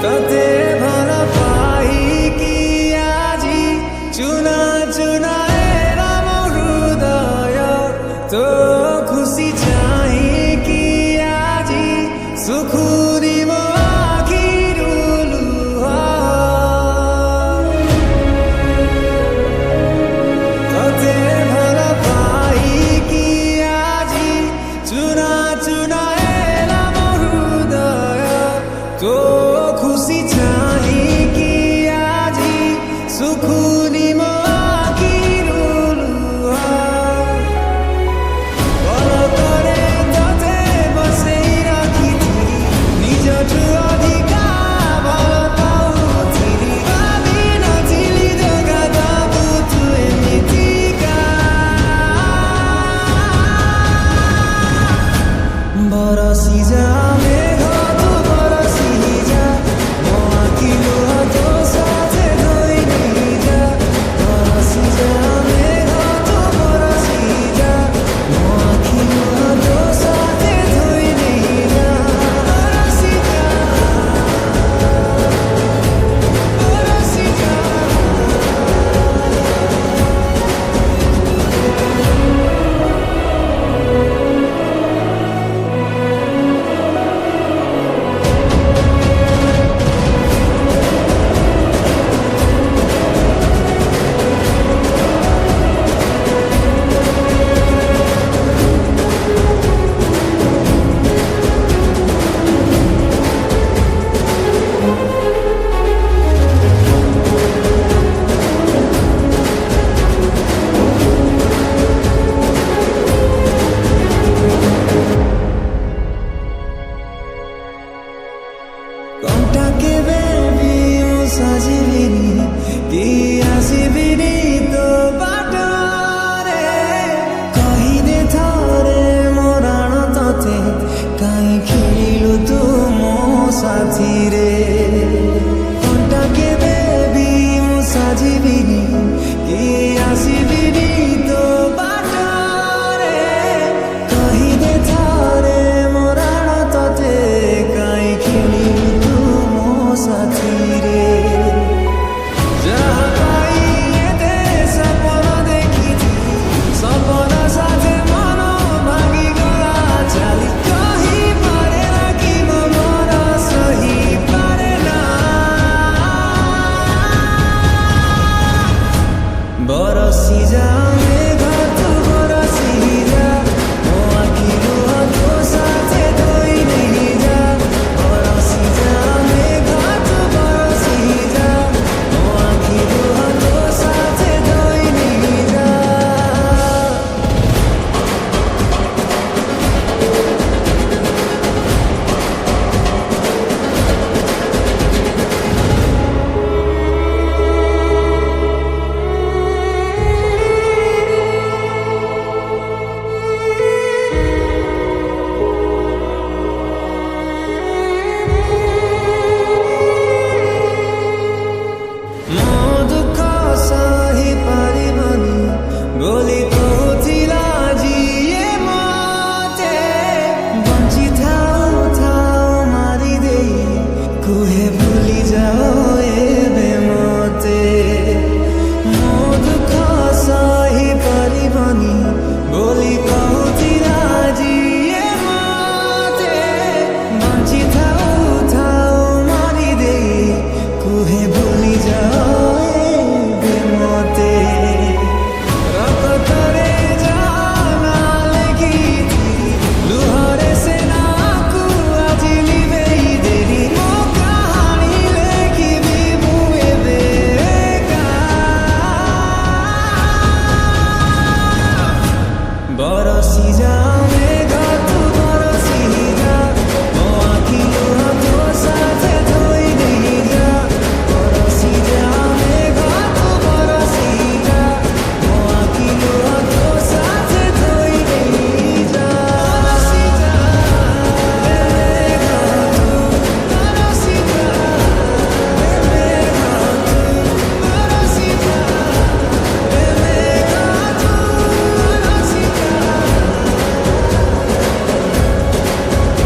तते ভাল পাই কি আজি চুনা চুনা এরাম হৃদয় তো খুশি চাই কি আজি সুখু দিব তো খুশি চাই কি আজি সুখুনি করে ততে বসেই রাখিথিলি নিজঠু অধিকার ভাল পাউথিলি ভাবি নথিলি জগা দবু তু এମିତିକା বরସି যা মেঘ তু বরସି যা ମୋ ଆଖି ଲୁହ ତୋ ସାଥେ ଧୋଇ ନେଇଯା ବରସି ଯା ମେଘ ତୁ ବରସି ଯା ମୋ ଆଖି ଲୁହ ତୋ ସାଥେ ଧୋଇ ନେଇଯା ବରସି ଯା ବରସି ଯା কণ্টা কেবে ବି ମୁଁ ସାଜିବିନି କି ଆସିବିନି ତୋ ବାଟରେ କହିଦେ ଥରେ ମୋ ରାଣ ତତେ କାହିଁ ଖେଳିଲୁ ତୁ ମୋ ସାଥିରେ କଣ୍ଟା କେବେ ବି ମୁଁ ସାଜିବିନି କି ଆସିବିନି ତୋ ବାଟରେ କହିଦେ ଥରେ ମୋ ରାଣ ତତେ କାହିଁ ଖେଳିଲୁ ସାଥିରେ ଯାହା ପାଇ ଏତେ ସପନ ଦେଖିଥିଲି ସପନ ସାଥେ ମନ ଭାଙ୍ଗିଗଲା ଚାଲି କହିପାରେ ନା କି ମୋ ମନ ସହିପାରେ ନା ବରସି ଯା ମେଘ ତୁ ବରସି ଯା ମୋ ଆଖି ଲୁହ ତୋ ସାଥେ ଧୋଇ ନେଇଯା ବରସି ଯା ବୋଲି କହୁଥିଲା ଯିଏ ମତେ ବଞ୍ଚି ଥାଉ ଥାଉ ମାରି ଦେଇ କୁହେ ଭୁଲି ଯାଅ